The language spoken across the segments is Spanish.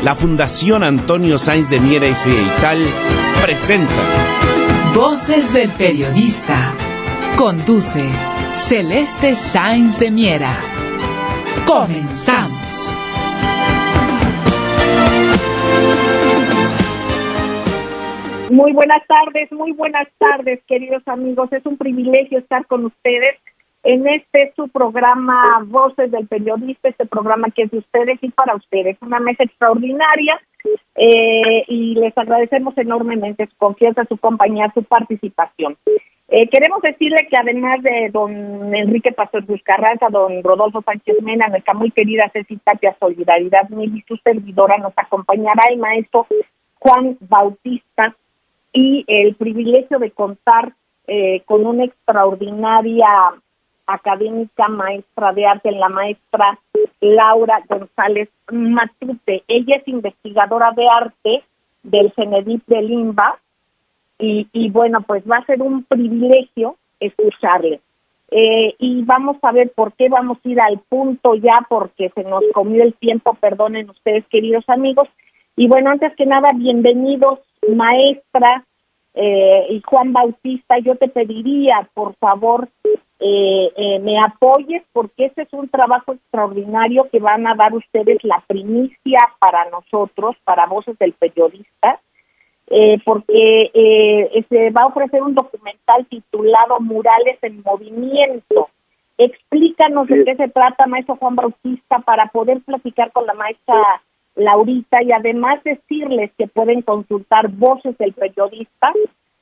la Fundación Antonio Sáenz de Miera y Frieital presenta Voces del Periodista. Conduce Celeste Sáenz de Miera. Comenzamos. Muy buenas tardes, queridos amigos. Es un privilegio estar con ustedes en su programa Voces del Periodista, este programa que es de ustedes y para ustedes. Una mesa extraordinaria y les agradecemos enormemente su confianza, su compañía, su participación. Queremos decirle que además de don Enrique Pastor Cruz Carranza, don Rodolfo Sánchez Mena, nuestra muy querida Ceci Tapia Solidaridad Mil y su servidora, nos acompañará el maestro Juan Bautista y el privilegio de contar con una extraordinaria académica maestra de arte, la maestra Laura González Matute. Ella es investigadora de arte del CENEDIP de Limba y bueno, pues va a ser un privilegio escucharle. Y vamos a ver por qué vamos a ir al punto ya, porque se nos comió el tiempo, perdonen ustedes, queridos amigos. Y bueno, antes que nada, bienvenidos, maestra y Juan Bautista. Yo te pediría, por favor, me apoyes, porque este es un trabajo extraordinario que van a dar ustedes la primicia para nosotros, para Voces del Periodista, porque se va a ofrecer un documental titulado Murales en Movimiento. Explícanos de qué se trata, maestro Juan Bautista, para poder platicar con la maestra Laurita y además decirles que pueden consultar Voces del Periodista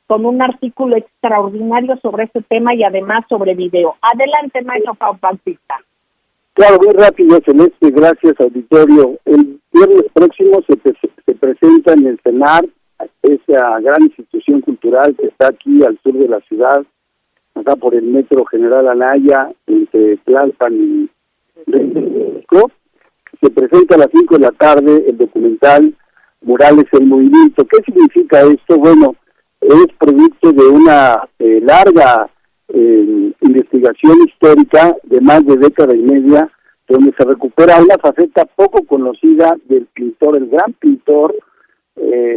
con un artículo extraordinario sobre este tema y además sobre video. Adelante, maestro Juan Bautista. Claro, muy rápido, Celeste, gracias, auditorio. El viernes próximo se presenta en el CENAR, esa gran institución cultural que está aquí al sur de la ciudad, acá por el Metro General Anaya, entre Tlalpan y México. Se presenta a las 5 de la tarde el documental Murales en Movimiento. ¿Qué significa esto? Bueno, es producto de una larga investigación histórica de más de década y media, donde se recupera una faceta poco conocida del pintor, el gran pintor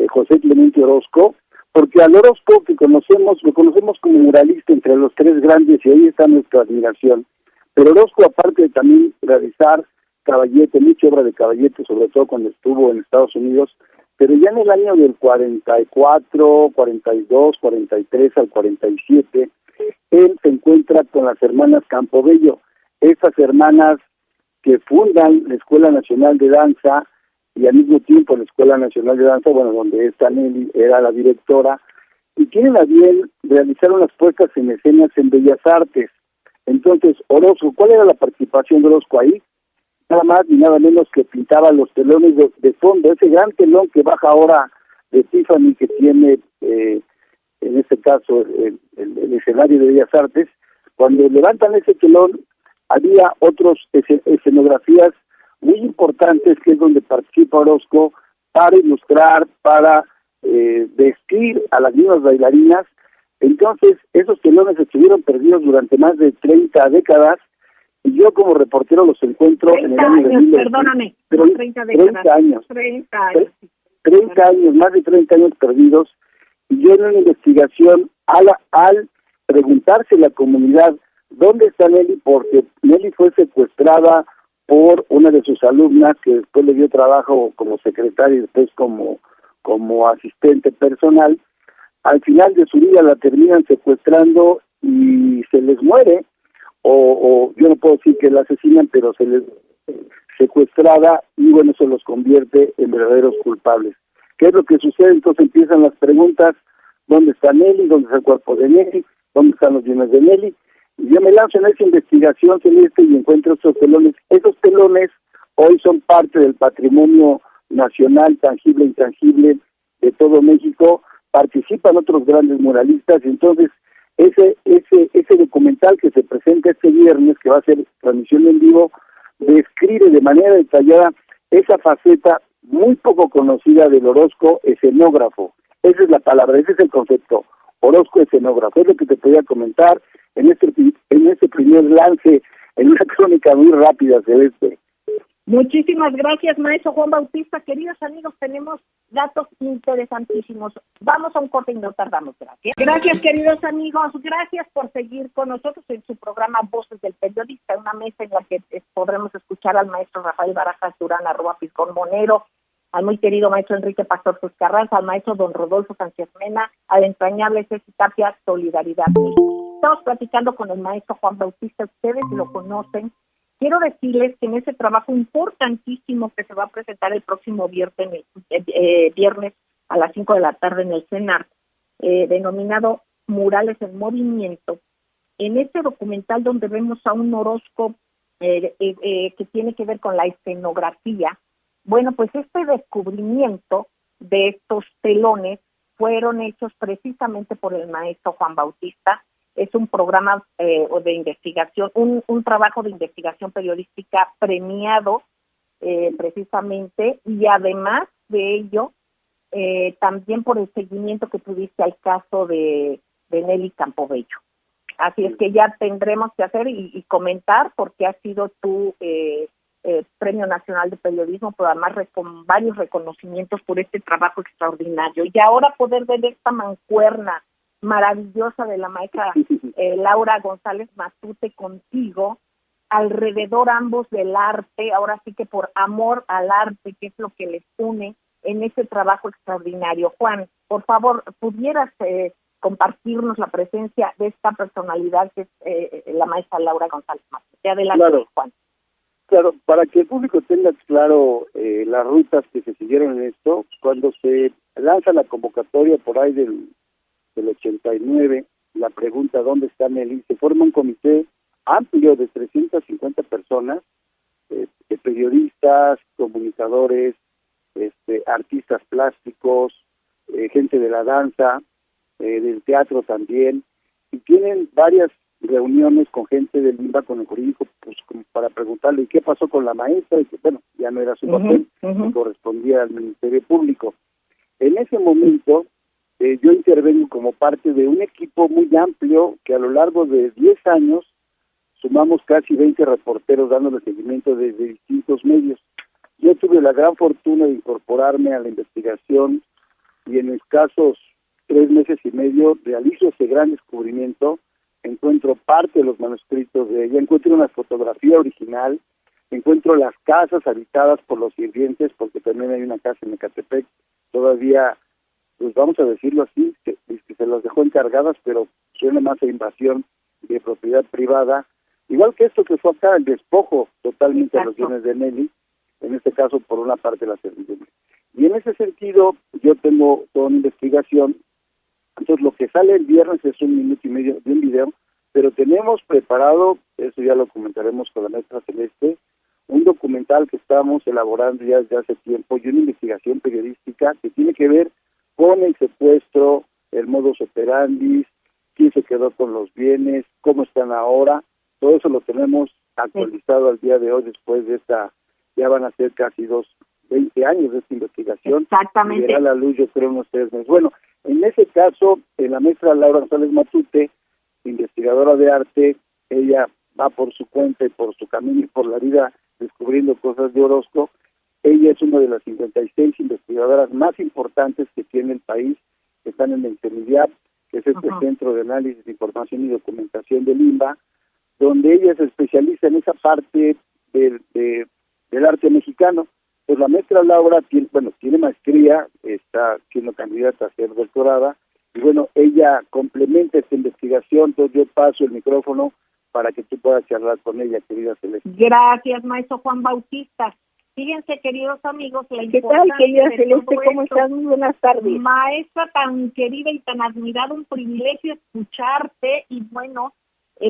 José Clemente Orozco, porque al Orozco lo conocemos como muralista entre los tres grandes, y ahí está nuestra admiración. Pero Orozco, aparte de también realizar Caballete, mucha obra de Caballete, sobre todo cuando estuvo en Estados Unidos, pero ya en el año del 44, 42, 43 al 47, él se encuentra con las hermanas Campobello, esas hermanas que fundan la Escuela Nacional de Danza y al mismo tiempo la Escuela Nacional de Danza, bueno, donde esta Nelly era la directora, y tienen a bien realizar unas puestas en escenas en Bellas Artes. Entonces, Orozco, ¿cuál era la participación de Orozco ahí? Nada más ni nada menos que pintaba los telones de fondo, ese gran telón que baja ahora de Tiffany, que tiene en este caso el escenario de Bellas Artes. Cuando levantan ese telón había otras escenografías muy importantes, que es donde participa Orozco para ilustrar, para vestir a las mismas bailarinas. Entonces esos telones estuvieron perdidos durante más de 30 décadas. Y yo como reportero los encuentro en el año de 30 años, más de 30 años perdidos. Y yo en una investigación, al preguntarse la comunidad dónde está Nelly, porque Nelly fue secuestrada por una de sus alumnas, que después le dio trabajo como secretaria y después como asistente personal. Al final de su vida la terminan secuestrando y se les muere. O yo no puedo decir que la asesinan, pero se les secuestrada, y bueno, eso los convierte en verdaderos culpables. ¿Qué es lo que sucede? Entonces empiezan las preguntas: ¿dónde está Nelly? ¿Dónde está el cuerpo de Nelly? ¿Dónde están los bienes de Nelly? Y yo me lanzo en esa investigación, Celeste, y encuentro estos telones. Esos telones hoy son parte del patrimonio nacional, tangible e intangible de todo México. Participan otros grandes muralistas, y entonces ese documental que se presenta este viernes, que va a ser transmisión en vivo, describe de manera detallada esa faceta muy poco conocida del Orozco escenógrafo. Esa es la palabra, ese es el concepto, Orozco escenógrafo. Es lo que te podía comentar en este primer lance, en una crónica muy rápida, Celeste. Muchísimas gracias, maestro Juan Bautista. Queridos amigos, tenemos datos interesantísimos. Vamos a un corte y no tardamos. Gracias. Gracias, queridos amigos. Gracias por seguir con nosotros en su programa Voces del Periodista, una mesa en la que podremos escuchar al maestro Rafael Barajas Durán, @Fiscón Monero, al muy querido maestro Enrique Pastor Carranza, al maestro don Rodolfo Sánchez Mena, al entrañable Ceci Tapia, Solidaridad. Estamos platicando con el maestro Juan Bautista, ustedes lo conocen. Quiero decirles que en ese trabajo importantísimo que se va a presentar el próximo viernes a las 5 de la tarde en el CENAR, denominado Murales en Movimiento, en este documental donde vemos a un Orozco que tiene que ver con la escenografía, bueno, pues este descubrimiento de estos telones fueron hechos precisamente por el maestro Juan Bautista. Es un programa de investigación, un trabajo de investigación periodística premiado precisamente, y además de ello, también por el seguimiento que tuviste al caso de Nelly Campobello. Así es que ya tendremos que hacer y comentar, porque ha sido tu Premio Nacional de Periodismo, pero además con varios reconocimientos por este trabajo extraordinario. Y ahora poder ver esta mancuerna maravillosa de la maestra Laura González Matute contigo, alrededor ambos del arte, ahora sí que por amor al arte, que es lo que les une en ese trabajo extraordinario. Juan, por favor, ¿pudieras compartirnos la presencia de esta personalidad que es la maestra Laura González Matute? Adelante, claro. Juan. Claro, para que el público tenga claro las rutas que se siguieron en esto, cuando se lanza la convocatoria por ahí del 89, la pregunta ¿dónde está Nelly? Se forma un comité amplio de 350 personas, periodistas, comunicadores, artistas plásticos, gente de la danza, del teatro también, y tienen varias reuniones con gente del INBA, con el jurídico, pues como para preguntarle qué pasó con la maestra, y que bueno, ya no era su papel, correspondía al Ministerio Público. En ese momento, yo intervengo como parte de un equipo muy amplio que a lo largo de 10 años sumamos casi 20 reporteros dándole seguimiento desde distintos medios. Yo tuve la gran fortuna de incorporarme a la investigación y en escasos 3 meses y medio realizo ese gran descubrimiento, encuentro parte de los manuscritos de ella, encuentro una fotografía original, encuentro las casas habitadas por los sirvientes, porque también hay una casa en Ecatepec, todavía, pues vamos a decirlo así, que se las dejó encargadas, pero suena más a invasión de propiedad privada, igual que esto que fue acá, el despojo totalmente a los bienes de Nelly, en este caso por una parte de la servidumbre. Y en ese sentido, yo tengo toda una investigación. Entonces, lo que sale el viernes es 1 minuto y medio de un video, pero tenemos preparado, eso ya lo comentaremos con la maestra Celeste, un documental que estamos elaborando ya desde hace tiempo y una investigación periodística que tiene que ver con el secuestro, el modus operandi, quién se quedó con los bienes, cómo están ahora. Todo eso lo tenemos actualizado al día de hoy, después de esta, ya van a ser casi 20 años de esta investigación. Exactamente. Y verá la luz, yo creo, unos 3 meses. Bueno, en ese caso, la maestra Laura González Matute, investigadora de arte, ella va por su cuenta y por su camino y por la vida descubriendo cosas de Orozco. Ella es una de las 56 investigadoras más importantes que tiene el país, que están en el CENIDIAP, que es este Centro de Análisis, Información y Documentación del INBA, donde ella se especializa en esa parte del arte mexicano. Pues la maestra Laura tiene maestría, está siendo candidata a ser doctorada, y bueno, ella complementa esta investigación. Entonces yo paso el micrófono para que tú puedas charlar con ella, querida Celeste. Gracias, maestro Juan Bautista. Fíjense, queridos amigos, la ¿Qué tal, querida Celeste? ¿Cómo esto. estás? Muy buenas tardes. Maestra tan querida y tan admirada, un privilegio escucharte y bueno,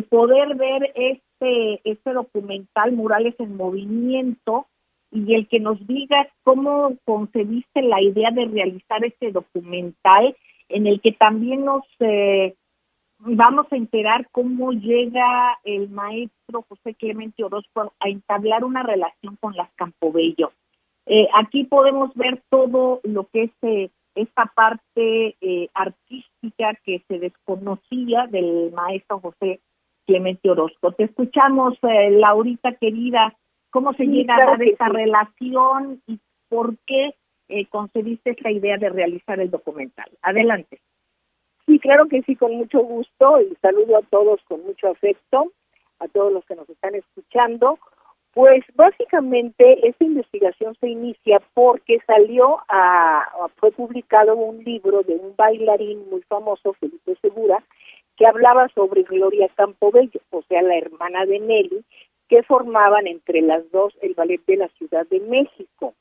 poder ver este documental Murales en Movimiento, y el que nos digas cómo concebiste la idea de realizar este documental, en el que también nos vamos a enterar cómo llega el maestro José Clemente Orozco a entablar una relación con las Campobello. Aquí podemos ver todo lo que es esta parte artística que se desconocía del maestro José Clemente Orozco. Te escuchamos, Laurita querida. ¿Cómo se llega a dar esta relación y por qué concebiste esta idea de realizar el documental? Adelante. Sí, claro que sí, con mucho gusto, y saludo a todos con mucho afecto, a todos los que nos están escuchando. Pues básicamente esta investigación se inicia porque fue publicado un libro de un bailarín muy famoso, Felipe Segura, que hablaba sobre Gloria Campobello, o sea, la hermana de Nelly, que formaban entre las dos el ballet de la Ciudad de México.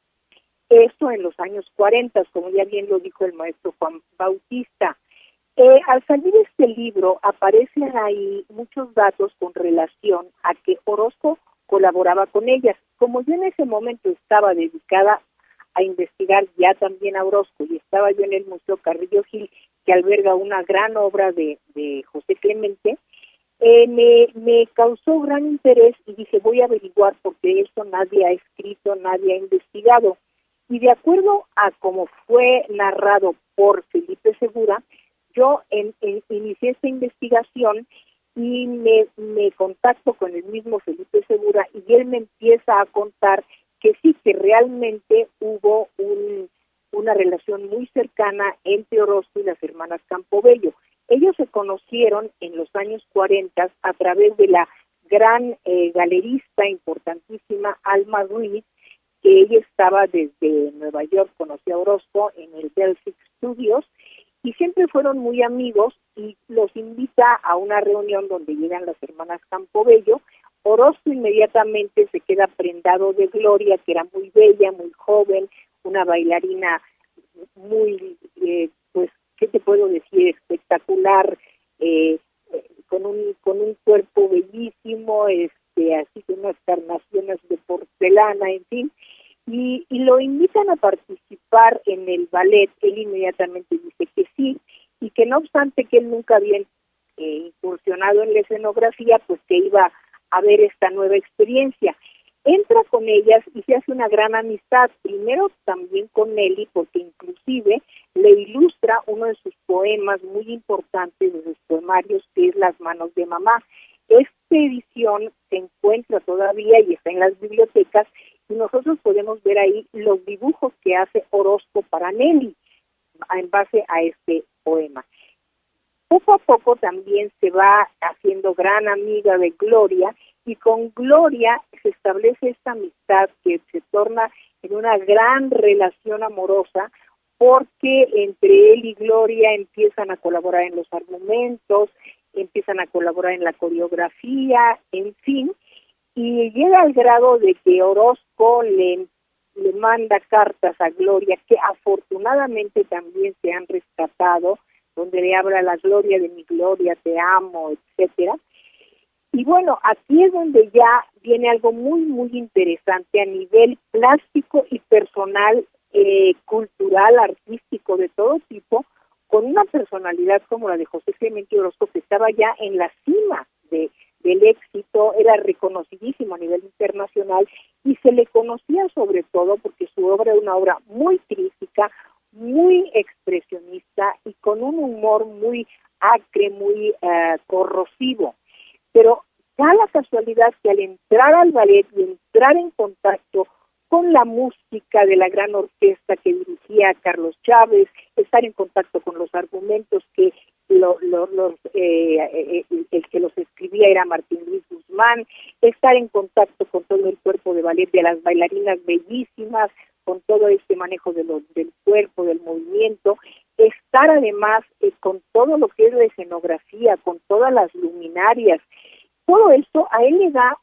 Esto en los años 40, como ya bien lo dijo el maestro Juan Bautista. Al salir este libro aparecen ahí muchos datos con relación a que Orozco colaboraba con ellas. Como yo en ese momento estaba dedicada a investigar ya también a Orozco y estaba yo en el Museo Carrillo Gil, que alberga una gran obra de José Clemente, me causó gran interés y dije, voy a averiguar porque eso nadie ha escrito, nadie ha investigado. Y de acuerdo a cómo fue narrado por Felipe Segura, yo inicié esta investigación y me contacto con el mismo Felipe Segura y él me empieza a contar que sí, que realmente hubo una relación muy cercana entre Orozco y las hermanas Campobello. Ellos se conocieron en los años 40 a través de la gran galerista importantísima Alma Ruiz, que ella estaba desde Nueva York, conoció a Orozco en el Delphic Studios, y siempre fueron muy amigos y los invita a una reunión donde llegan las hermanas Campobello. Orozco inmediatamente se queda prendado de Gloria, que era muy bella, muy joven, una bailarina muy, pues, ¿qué te puedo decir? Espectacular, con un cuerpo bellísimo, así con unas carnaciones de porcelana, en fin. Y lo invitan a participar en el ballet. Él inmediatamente dice que sí, y que no obstante que él nunca había incursionado en la escenografía, pues que iba a ver esta nueva experiencia. Entra con ellas y se hace una gran amistad, primero también con Nelly, porque inclusive le ilustra uno de sus poemas muy importantes, de sus poemarios, que es Las manos de mamá. Esta edición se encuentra todavía y está en las bibliotecas, y nosotros podemos ver ahí los dibujos que hace Orozco para Nelly en base a este poema. Poco a poco también se va haciendo gran amiga de Gloria, y con Gloria se establece esta amistad que se torna en una gran relación amorosa, porque entre él y Gloria empiezan a colaborar en los argumentos, empiezan a colaborar en la coreografía, en fin, y llega al grado de que Orozco le manda cartas a Gloria, que afortunadamente también se han rescatado, donde le habla la Gloria de mi Gloria, te amo, etcétera. Y bueno, aquí es donde ya viene algo muy, muy interesante a nivel plástico y personal, cultural, artístico, de todo tipo, con una personalidad como la de José Clemente Orozco, que estaba ya en la cima del éxito, era reconocidísimo a nivel internacional, y se le conocía sobre todo porque su obra era una obra muy crítica, muy expresionista y con un humor muy acre, muy corrosivo. Pero da la casualidad que al entrar al ballet y entrar en contacto con la música de la gran orquesta que dirigía Carlos Chávez, estar en contacto con los argumentos que el que los escribía era Martín Luis Guzmán, estar en contacto con todo el cuerpo de ballet de las bailarinas bellísimas, con todo este manejo del cuerpo, del movimiento, estar además con todo lo que es la escenografía, con todas las luminarias. Todo esto a él le da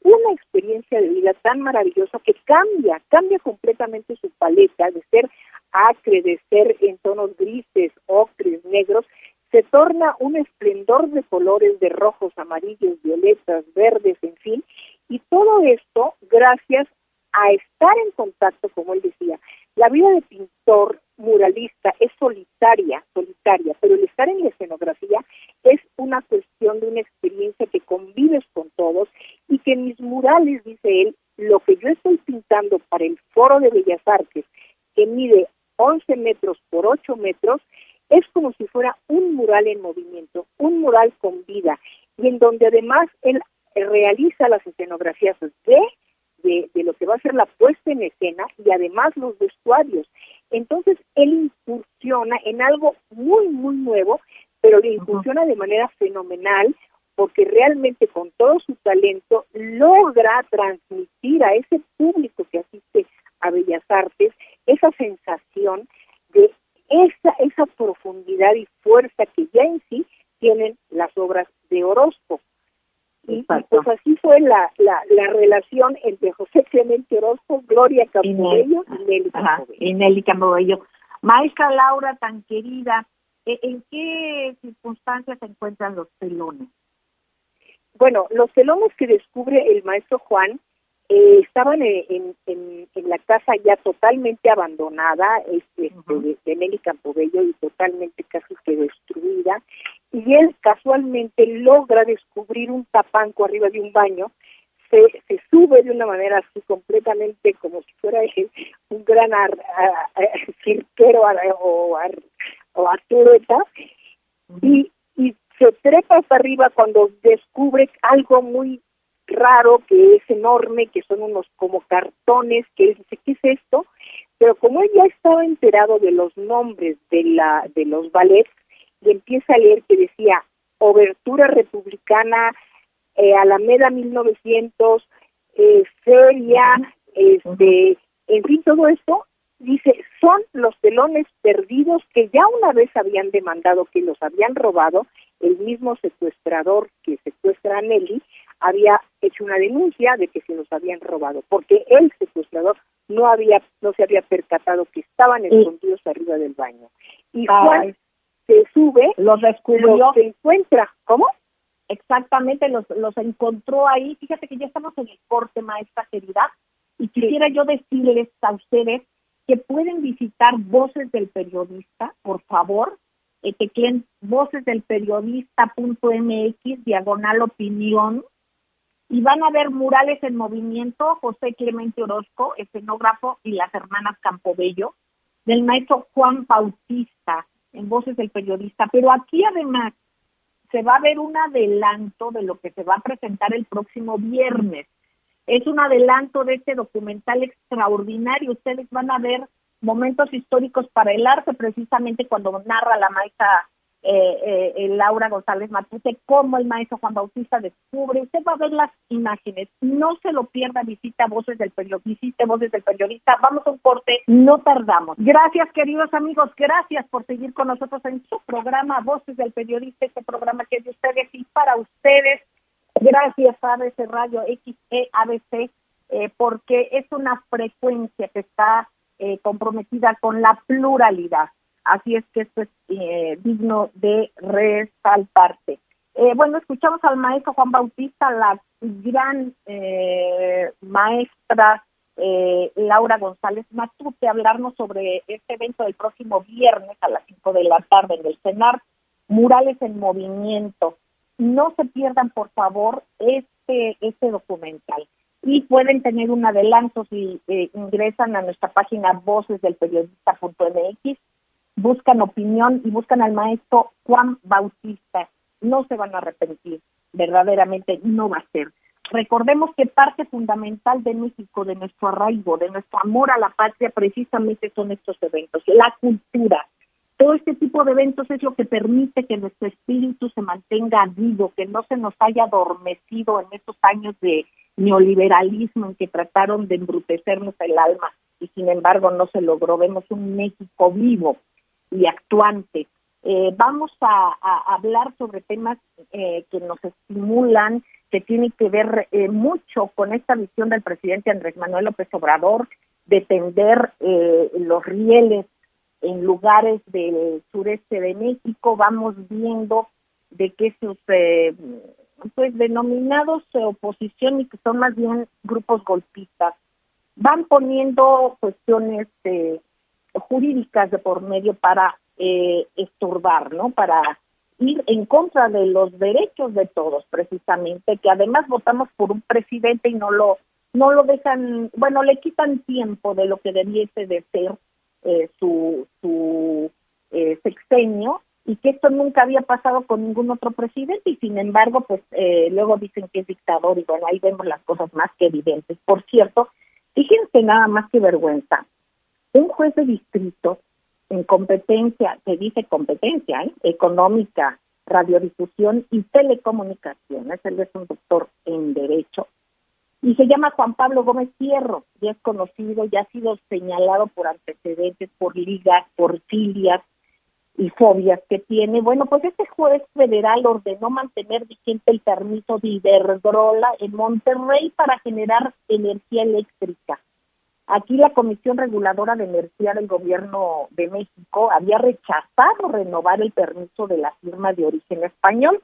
una experiencia de vida tan maravillosa que cambia completamente su paleta, de ser acre, de ser en tonos grises, ocres, negros, se torna un esplendor de colores, de rojos, amarillos, violetas, verdes, en fin, y todo esto gracias a estar en contacto, como él decía. La vida de pintor muralista es solitaria, pero el estar en la escenografía es una cuestión de una experiencia que convives con todos, y que en mis murales, dice él, lo que yo estoy pintando para el Foro de Bellas Artes, que mide 11 metros por 8 metros, es como si fuera un mural en movimiento, un mural con vida, y en donde además él realiza las escenografías de de lo que va a ser la puesta en escena y además los vestuarios. Entonces, él incursiona en algo muy, muy nuevo, pero le incursiona de manera fenomenal, porque realmente con todo su talento logra transmitir a ese público que asiste a Bellas Artes esa sensación de esa profundidad y fuerza que ya en sí tienen las obras de Orozco. Y pues así fue la relación entre José Clemente Orozco, Gloria Campobello y Nelly Campobello. Y Nelly Campobello. Maestra Laura, tan querida, ¿en qué circunstancias se encuentran los telones? Bueno, los telones que descubre el maestro Juan estaban en la casa ya totalmente abandonada, de Nelly Campobello, y totalmente casi que destruida, y él casualmente logra descubrir un tapanco arriba de un baño, se sube de una manera así completamente como si fuera un gran cirquero o atleta, y se trepa hasta arriba cuando descubre algo muy raro, que es enorme, que son unos como cartones, que él dice, ¿qué es esto? Pero como él ya estaba enterado de los nombres de los ballets, y empieza a leer que decía Obertura Republicana, Alameda 1900, Feria, en fin, todo esto, dice, son los telones perdidos que ya una vez habían demandado, que los habían robado. El mismo secuestrador que secuestra a Nelly había hecho una denuncia de que se los habían robado, porque el secuestrador no se había percatado que estaban escondidos arriba del baño. Y Juan se sube, los descubrió, se encuentra, ¿cómo? Exactamente, los encontró ahí. Fíjate que ya estamos en el corte, maestra querida, y quisiera yo decirles a ustedes que pueden visitar Voces del Periodista, por favor, tecleen vocesdelperiodista.mx/opinión, y van a ver murales en movimiento, José Clemente Orozco, escenógrafo, y las hermanas Campobello, del maestro Juan Bautista, en Voces del Periodista. Pero aquí además se va a ver un adelanto de lo que se va a presentar el próximo viernes. Es un adelanto de este documental extraordinario. Ustedes van a ver momentos históricos para el arte, precisamente cuando narra la maestra Laura González Matute, cómo el maestro Juan Bautista descubre. Usted va a ver las imágenes, no se lo pierda, visite Voces del Periodista. Vamos a un corte, no tardamos. Gracias, queridos amigos, gracias por seguir con nosotros en su programa Voces del Periodista, este programa que es de ustedes y para ustedes. Gracias a ABC Radio XEABC, porque es una frecuencia que está comprometida con la pluralidad. Así es que esto es digno de resaltarse. Bueno, escuchamos al maestro Juan Bautista, la gran maestra Laura González Matute, hablarnos sobre este evento del próximo viernes a las 5 de la tarde en el CENAR, Murales en Movimiento. No se pierdan, por favor, este documental. Y pueden tener un adelanto si ingresan a nuestra página vocesdelperiodista.mx, buscan opinión y buscan al maestro Juan Bautista. No se van a arrepentir, verdaderamente no va a ser. Recordemos que parte fundamental de México, de nuestro arraigo, de nuestro amor a la patria, precisamente son estos eventos, la cultura. Todo este tipo de eventos es lo que permite que nuestro espíritu se mantenga vivo, que no se nos haya adormecido en estos años de neoliberalismo en que trataron de embrutecernos el alma y sin embargo no se logró. Vemos un México vivo y actuante. Vamos a hablar sobre temas que nos estimulan, que tienen que ver mucho con esta visión del presidente Andrés Manuel López Obrador de tender los rieles en lugares del sureste de México. Vamos viendo de que esos denominados oposición, y que son más bien grupos golpistas, van poniendo cuestiones jurídicas de por medio para estorbar, ¿no? Para ir en contra de los derechos de todos, precisamente, que además votamos por un presidente y no lo dejan, bueno, le quitan tiempo de lo que debiese de ser su sexenio, y que esto nunca había pasado con ningún otro presidente, y sin embargo, pues luego dicen que es dictador, y bueno, ahí vemos las cosas más que evidentes. Por cierto, fíjense nada más que vergüenza, un juez de distrito en competencia, se dice competencia, económica, radiodifusión y telecomunicaciones, él es un doctor en Derecho, y se llama Juan Pablo Gómez Fierro, ya es conocido, ya ha sido señalado por antecedentes, por ligas, por filias y fobias que tiene. Bueno, pues este juez federal ordenó mantener vigente el permiso de Iberdrola en Monterrey para generar energía eléctrica. Aquí la Comisión Reguladora de Energía del Gobierno de México había rechazado renovar el permiso de la firma de origen español.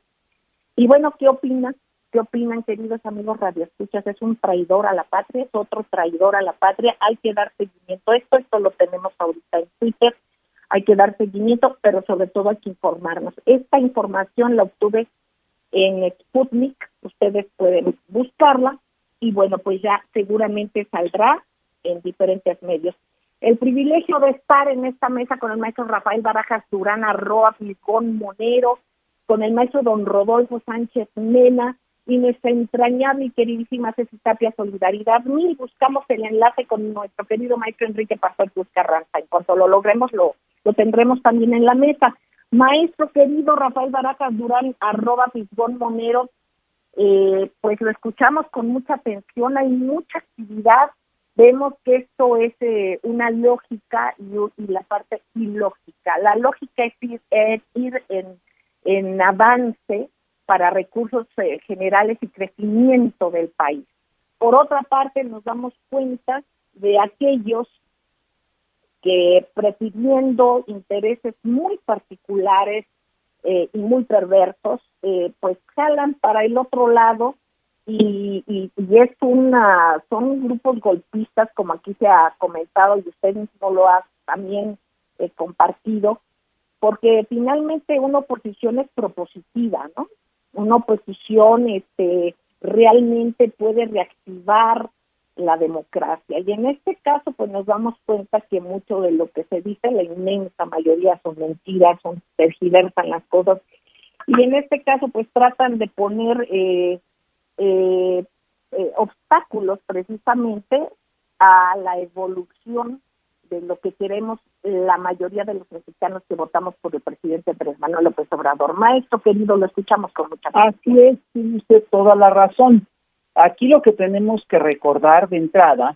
Y bueno, ¿qué opinan? ¿Qué opinan, queridos amigos radioescuchas? ¿Es un traidor a la patria? ¿Es otro traidor a la patria? Hay que dar seguimiento a esto lo tenemos ahorita en Twitter, hay que dar seguimiento, pero sobre todo hay que informarnos. Esta información la obtuve en Sputnik, ustedes pueden buscarla, y bueno, pues ya seguramente saldrá en diferentes medios. El privilegio de estar en esta mesa con el maestro Rafael Barajas Durán Arroa, Filcón Monero, con el maestro don Rodolfo Sánchez Mena, y nuestra entrañable y queridísima Ceci Tapia Solidaridad Mil. Buscamos el enlace con nuestro querido maestro Enrique Pastor Cruz Carranza. En cuanto lo logremos, lo tendremos también en la mesa. Maestro querido Rafael Barajas Durán, @ Fisgón Monero, pues lo escuchamos con mucha atención, hay mucha actividad. Vemos que esto es una lógica y la parte ilógica. La lógica es ir en avance para recursos generales y crecimiento del país. Por otra parte, nos damos cuenta de aquellos que, prefiriendo intereses muy particulares y muy perversos, pues jalan para el otro lado, y es son grupos golpistas, como aquí se ha comentado y usted mismo lo ha también compartido, porque finalmente una oposición es propositiva, ¿no? Una oposición realmente puede reactivar la democracia, y en este caso pues nos damos cuenta que mucho de lo que se dice, la inmensa mayoría son mentiras, tergiversan las cosas, y en este caso pues tratan de poner obstáculos precisamente a la evolución de lo que queremos la mayoría de los mexicanos que votamos por el presidente Andrés Manuel López Obrador. Maestro querido, lo escuchamos con mucha atención. Así es, tiene usted toda la razón. Aquí lo que tenemos que recordar de entrada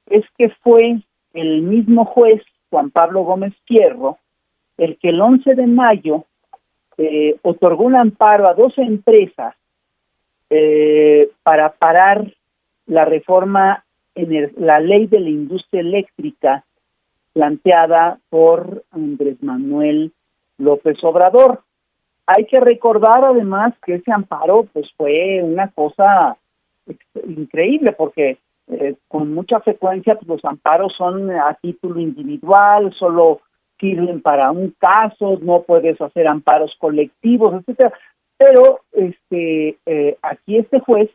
es que fue el mismo juez, Juan Pablo Gómez Fierro, el que el 11 de mayo otorgó un amparo a 2 empresas para parar la reforma en la ley de la industria eléctrica planteada por Andrés Manuel López Obrador. Hay que recordar además que ese amparo pues fue una cosa increíble, porque con mucha frecuencia pues, los amparos son a título individual, solo sirven para un caso, no puedes hacer amparos colectivos, etcétera. Pero aquí este juez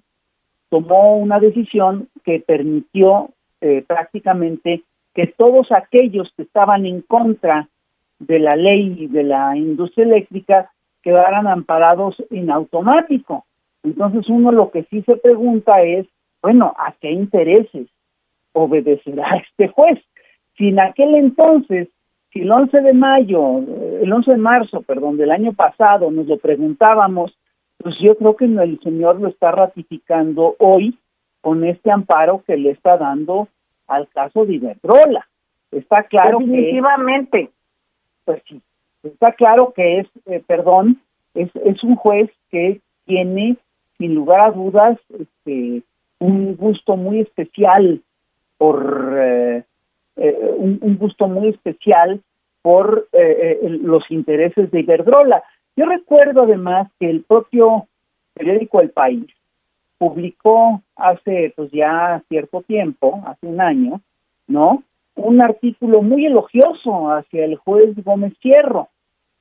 tomó una decisión que permitió prácticamente que todos aquellos que estaban en contra de la ley de la industria eléctrica quedaran amparados en automático. Entonces uno lo que sí se pregunta es, bueno, ¿a qué intereses obedecerá este juez? Si en aquel entonces, si el 11 de marzo, del año pasado nos lo preguntábamos, pues yo creo que el señor lo está ratificando hoy con este amparo que le está dando al caso de Iberdrola. Está claro definitivamente. Pues sí, está claro que es un juez que tiene, sin lugar a dudas, un gusto muy especial por los intereses de Iberdrola. Yo recuerdo además que el propio periódico El País publicó hace pues ya cierto tiempo, hace un año, ¿no?, un artículo muy elogioso hacia el juez Gómez Fierro,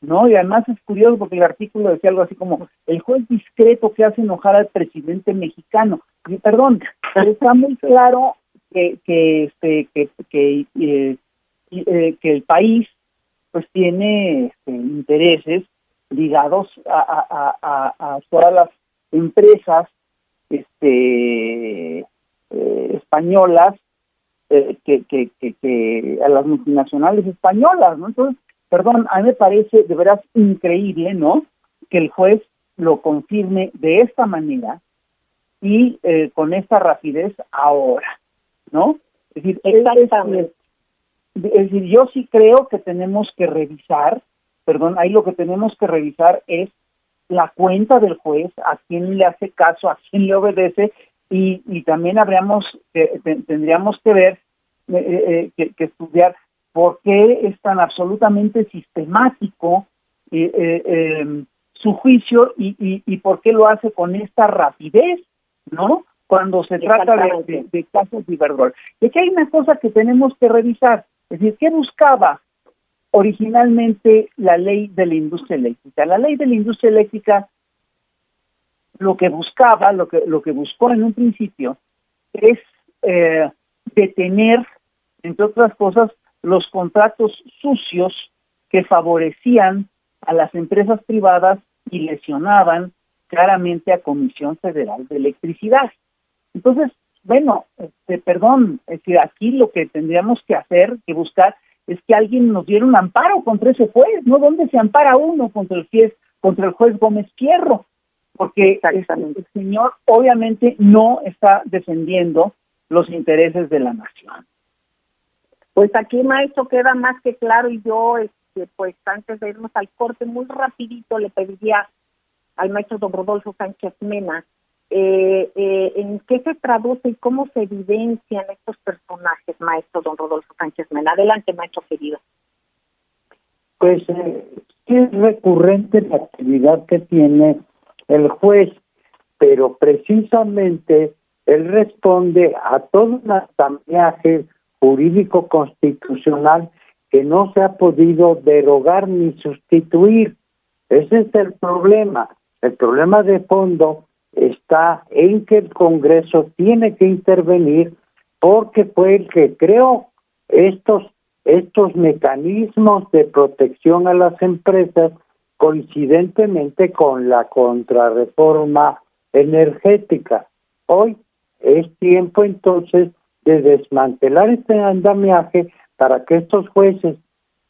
¿no? Y además es curioso porque el artículo decía algo así como el juez discreto que hace enojar al presidente mexicano. Y, perdón, pero está muy claro que el país pues tiene intereses ligados a todas las empresas españolas, que a las multinacionales españolas, ¿no? Entonces, perdón, a mí me parece de veras increíble, ¿no?, que el juez lo confirme de esta manera y con esta rapidez ahora, ¿no? Es decir, yo sí creo que tenemos que revisar, ahí lo que tenemos que revisar es la cuenta del juez, a quién le hace caso, a quién le obedece, y también tendríamos que ver, que estudiar por qué es tan absolutamente sistemático su juicio y por qué lo hace con esta rapidez, ¿no?, cuando se trata de casos de Iberdrola. Y aquí hay una cosa que tenemos que revisar, es decir, ¿qué buscaba originalmente la ley de la industria eléctrica? La ley de la industria eléctrica lo que buscó en un principio es detener, entre otras cosas, los contratos sucios que favorecían a las empresas privadas y lesionaban claramente a Comisión Federal de Electricidad. Entonces, bueno, es decir, aquí lo que tendríamos que hacer, que buscar, es que alguien nos diera un amparo contra ese juez, ¿no? ¿Dónde se ampara uno contra el juez Gómez Fierro? Porque el señor obviamente no está defendiendo los intereses de la nación. Pues aquí, maestro, queda más que claro, y yo, pues antes de irnos al corte, muy rapidito le pediría al maestro don Rodolfo Sánchez Mena, ¿en qué se traduce y cómo se evidencian estos personajes, maestro don Rodolfo Sánchez Mena? Adelante, maestro querido. Pues es recurrente la actividad que tiene el juez, pero precisamente él responde a todo un andamiaje jurídico constitucional que no se ha podido derogar ni sustituir. Ese es el problema. El problema de fondo está en que el Congreso tiene que intervenir porque fue el que creó estos mecanismos de protección a las empresas coincidentemente con la contrarreforma energética. Hoy es tiempo entonces de desmantelar este andamiaje para que estos jueces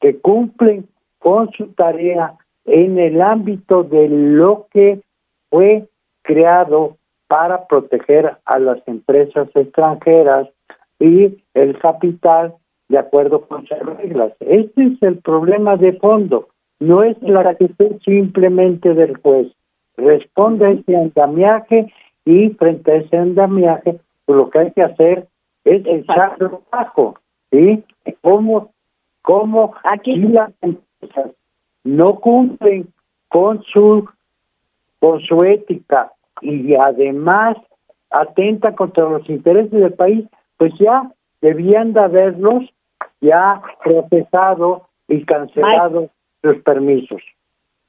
que cumplen con su tarea en el ámbito de lo que fue creado para proteger a las empresas extranjeras y el capital de acuerdo con sus reglas. Este es el problema de fondo, no es la actitud simplemente del juez. Responde a ese andamiaje y frente a ese andamiaje, pues lo que hay que hacer es echarlo abajo, ¿sí? ¿Cómo aquí las empresas no cumplen con su ética y además atentan contra los intereses del país, pues ya debían de haberlos ya procesado y cancelado los permisos.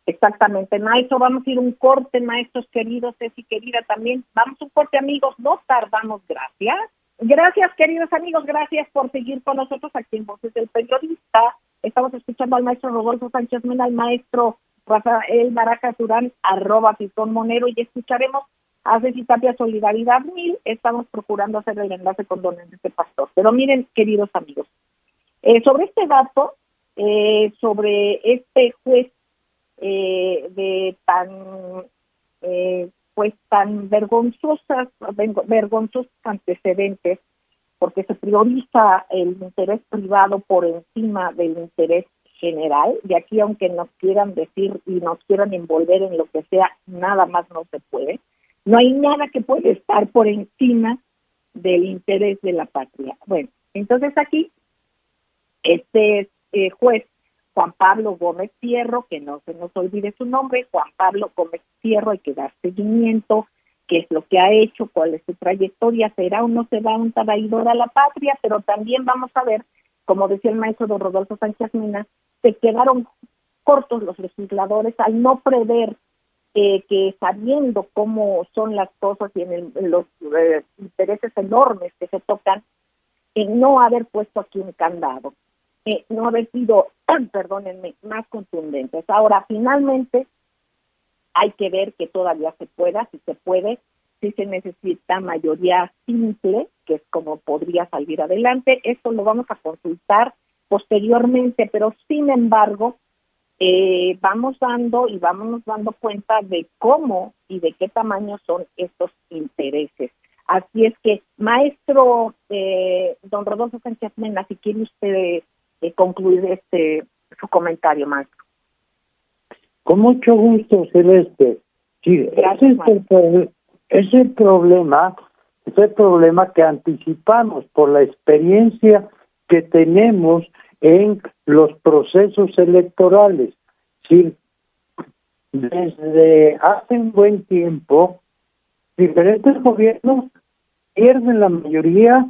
Exactamente, maestro, vamos a ir un corte, maestros queridos, Ceci querida también, vamos a un corte, amigos, no tardamos, gracias. Gracias, queridos amigos, gracias por seguir con nosotros aquí en Voces del Periodista. Estamos escuchando al maestro Rodolfo Sánchez Mena, al maestro Rafael Barajas Durán, @Pitón Monero, y escucharemos a Ceci Tapia, Solidaridad 1000. Estamos procurando hacer el enlace con don Enrique Pastor. Pero miren, queridos amigos, sobre este dato, sobre este juez de tan vergonzosos antecedentes, porque se prioriza el interés privado por encima del interés general, y aquí aunque nos quieran decir y nos quieran envolver en lo que sea, nada más no se puede. No hay nada que puede estar por encima del interés de la patria. Bueno, entonces aquí este juez Juan Pablo Gómez Fierro, que no se nos olvide su nombre, Juan Pablo Gómez Fierro, hay que dar seguimiento, qué es lo que ha hecho, cuál es su trayectoria, será o no será un traidor a la patria, pero también vamos a ver, como decía el maestro don Rodolfo Sánchez Mena, se quedaron cortos los legisladores al no prever que sabiendo cómo son las cosas y en los intereses enormes que se tocan, en no haber puesto aquí un candado, no haber sido, perdónenme, más contundentes. Ahora, finalmente, hay que ver que todavía se pueda, si se puede, si se necesita mayoría simple, que es como podría salir adelante. Esto lo vamos a consultar posteriormente, pero sin embargo, vámonos dando cuenta de cómo y de qué tamaño son estos intereses. Así es que, maestro don Rodolfo Sánchez Mena, si quiere usted concluir su comentario, maestro. Con mucho gusto, Celeste. Sí, ese es el problema que anticipamos por la experiencia que tenemos en los procesos electorales. Sí, desde hace un buen tiempo, diferentes gobiernos pierden la mayoría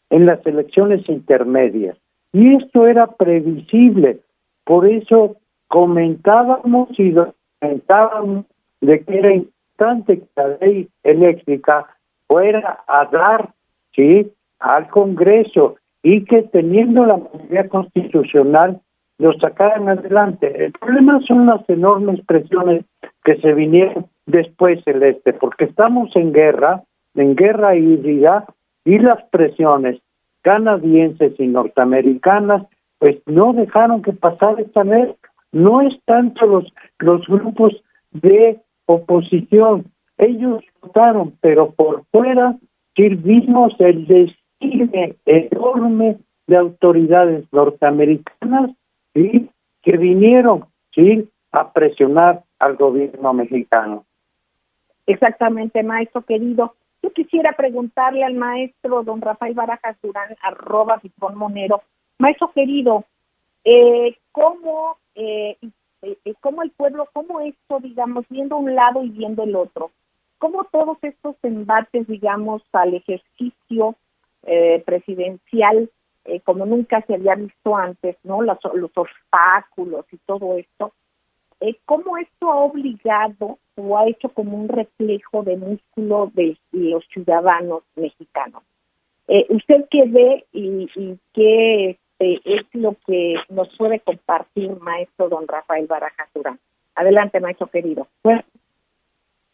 en las elecciones intermedias. Y esto era previsible. Por eso comentábamos de que era importante que la ley eléctrica fuera a dar, ¿sí?, al Congreso, y que teniendo la mayoría constitucional lo sacaran adelante. El problema son las enormes presiones que se vinieron después, Celeste, porque estamos en guerra híbrida, y las presiones canadienses y norteamericanas pues no dejaron que pasara esta ley. No es tanto los grupos de oposición, ellos votaron, pero por fuera vimos el desfile enorme de autoridades norteamericanas, ¿sí?, que vinieron, ¿sí?, a presionar al gobierno mexicano. Exactamente, maestro querido. Yo quisiera preguntarle al maestro don Rafael Barajas Durán, @Vitón Monero. Maestro querido, ¿cómo el pueblo, cómo esto, digamos, viendo un lado y viendo el otro, cómo todos estos embates, digamos, al ejercicio presidencial, como nunca se había visto antes, ¿no?, los obstáculos y todo esto, cómo esto ha obligado o ha hecho como un reflejo de músculo de los ciudadanos mexicanos? ¿Usted qué ve y qué es lo que nos puede compartir, maestro don Rafael Barajas Durán? Adelante, maestro querido.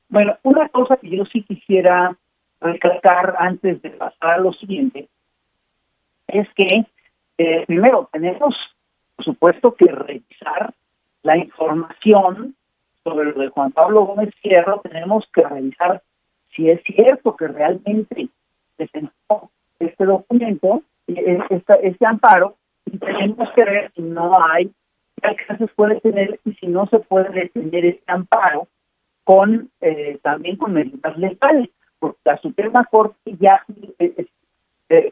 Bueno, una cosa que yo sí quisiera recalcar antes de pasar a lo siguiente es que primero tenemos, por supuesto, que revisar la información sobre lo de Juan Pablo Gómez Fierro. Tenemos que revisar si es cierto que realmente presentó este documento, este amparo, y tenemos que ver si no hay, qué alcances puede tener y si no se puede detener este amparo con también con medidas legales, porque la Suprema Corte ya,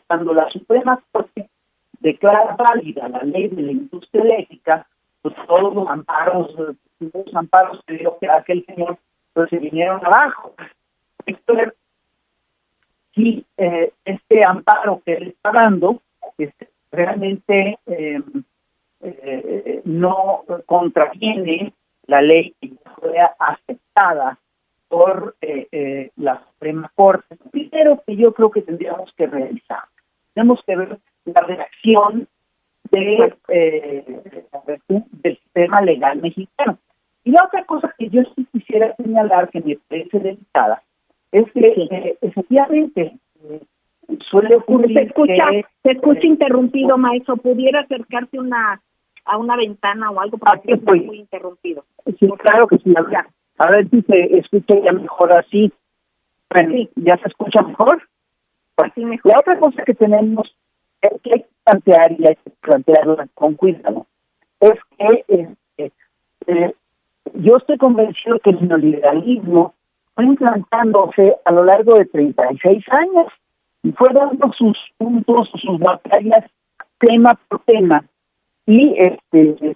cuando la Suprema Corte declara válida la ley de la industria eléctrica, pues todos los amparos que dio que aquel señor, pues se vinieron abajo. Esto es, si este amparo que él está dando realmente no contraviene la ley que fue aceptada por la Suprema Corte. Primero que yo creo que tendríamos que revisar. Tenemos que ver la reacción del sistema legal mexicano. Y la otra cosa que yo sí quisiera señalar, que me parece delicada, es que efectivamente suele ocurrir se escucha interrumpido, maestro. ¿Pudiera acercarse a una ventana o algo? Porque está muy interrumpido. Sí, claro que sí. A ver si se escucha ya mejor así. Bueno, sí. ¿Ya se escucha mejor? Así mejor. La otra cosa que tenemos que hay que plantear, y hay que plantearla con cuidado, es que yo estoy convencido que el neoliberalismo fue implantándose a lo largo de 36 años y fue dando sus puntos, sus batallas tema por tema. Y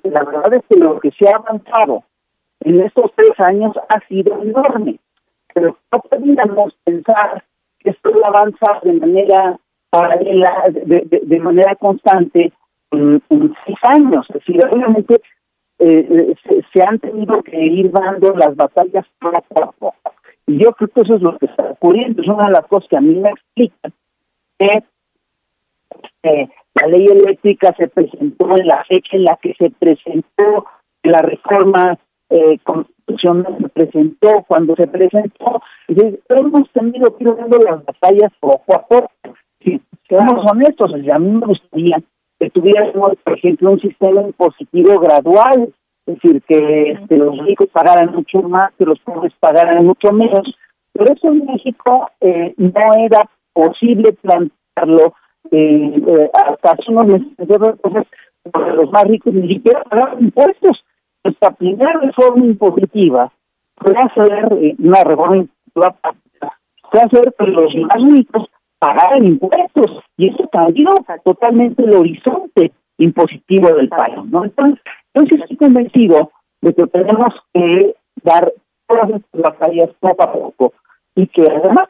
la verdad es que lo que se ha avanzado en estos 3 años ha sido enorme. Pero no podríamos pensar que esto avanza de manera paralela, de manera constante en 6 años. Es decir, obviamente se han tenido que ir dando las batallas poco a poco. Y yo creo que eso es lo que está ocurriendo. Es una de las cosas que a mí me explican que la ley eléctrica se presentó en la fecha en la que se presentó la reforma institucional se presentó. Cuando se presentó, hemos tenido que ir dando las batallas poco a poco. Si seamos honestos, a mí me gustaría que tuviéramos, por ejemplo, un sistema impositivo gradual, es decir, que los ricos pagaran mucho más, que los pobres pagaran mucho menos. Pero eso en México no era posible plantearlo hasta hace unos meses. Entonces, los más ricos ni siquiera pagaban impuestos. Nuestra primera reforma impositiva fue hacer una reforma impositiva práctica, fue hacer que los más ricos pagaran impuestos, y eso cambió totalmente el horizonte impositivo del país, ¿no? Entonces, yo sí estoy convencido de que tenemos que dar todas estas batallas poco a poco, y que además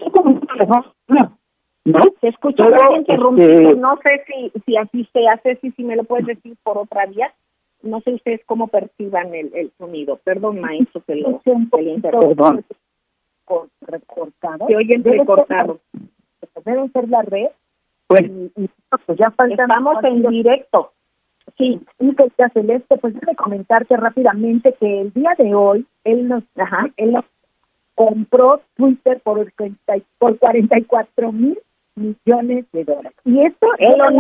¿no? Te escucho muy interrumpido. No sé si así se hace, si me lo puedes decir por otra vía. No sé ustedes cómo perciban el sonido. Perdón, maestro, que lo Perdón. recortado. Se oye entrecortado. Debe ser la red. Pues ya faltan. Estamos en directo. Sí, y que Celeste, pues déjame comentarte rápidamente que el día de hoy él nos compró Twitter por 44 mil millones de dólares. Y esto Elon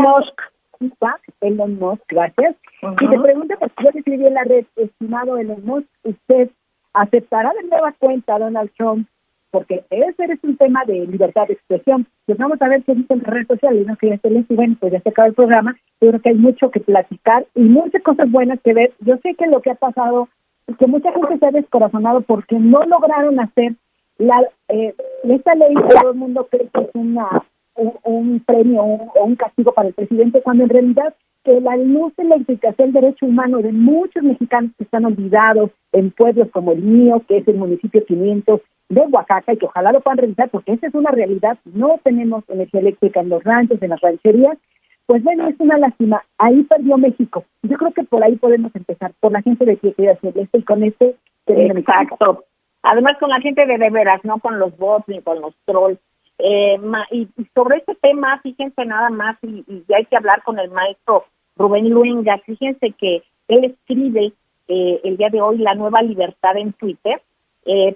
Musk, gracias. Y te pregunto, pues yo le escribí en la red, estimado Elon Musk, ¿usted aceptará de nueva cuenta a Donald Trump? Porque ese es un tema de libertad de expresión. Pues vamos a ver qué dicen las redes sociales, ¿no? Que y bueno, pues ya se acaba el programa. Yo creo que hay mucho que platicar y muchas cosas buenas que ver. Yo sé que lo que ha pasado es que mucha gente se ha descorazonado porque no lograron hacer esta ley. Todo el mundo cree que es un premio o un castigo para el presidente, cuando en realidad que la luz de la implicación del derecho humano de muchos mexicanos que están olvidados en pueblos como el mío, que es el municipio 500 de Oaxaca, y que ojalá lo puedan realizar, porque esa es una realidad. No tenemos energía eléctrica en los ranchos, en las rancherías. Pues bueno, es una lástima. Ahí perdió México. Yo creo que por ahí podemos empezar, por la gente de Piedad Celeste y con Exacto. Además, con la gente de veras, no con los bots ni con los trolls. Y sobre este tema, fíjense nada más, y hay que hablar con el maestro Rubén Luenga. Fíjense que él escribe el día de hoy La Nueva Libertad en Twitter,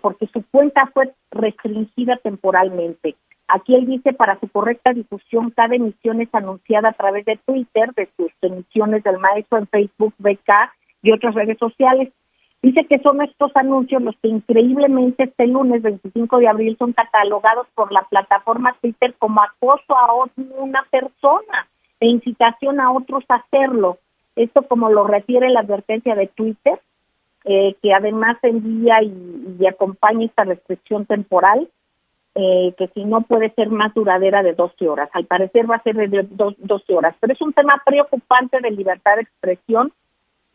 porque su cuenta fue restringida temporalmente. Aquí él dice, para su correcta difusión, cada emisión es anunciada a través de Twitter, de sus emisiones del maestro en Facebook, BK y otras redes sociales. Dice que son estos anuncios los que increíblemente este lunes 25 de abril son catalogados por la plataforma Twitter como acoso a una persona e incitación a otros a hacerlo. Esto como lo refiere la advertencia de Twitter, que además envía y acompaña esta restricción temporal, que si no puede ser más duradera de 12 horas. Al parecer va a ser de 12 horas, pero es un tema preocupante de libertad de expresión.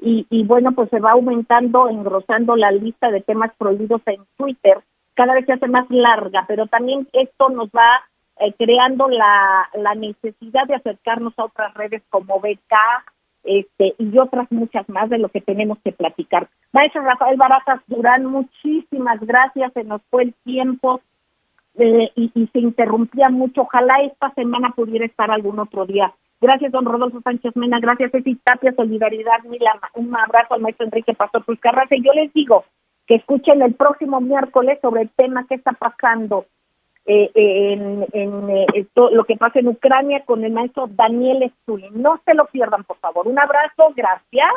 Y bueno, pues se va aumentando, engrosando la lista de temas prohibidos en Twitter, cada vez se hace más larga, pero también esto nos va creando la necesidad de acercarnos a otras redes como BK, y otras muchas más de lo que tenemos que platicar. Maestro Rafael Barajas Durán, muchísimas gracias, se nos fue el tiempo y se interrumpía mucho. Ojalá esta semana pudiera estar algún otro día. Gracias, don Rodolfo Sánchez Mena. Gracias, Ceci Tapia. Solidaridad, un abrazo al maestro Enrique Pastor Cruz Carranza. Y yo les digo que escuchen el próximo miércoles sobre el tema que está pasando lo que pasa en Ucrania con el maestro Daniel Stulin. No se lo pierdan, por favor. Un abrazo, gracias.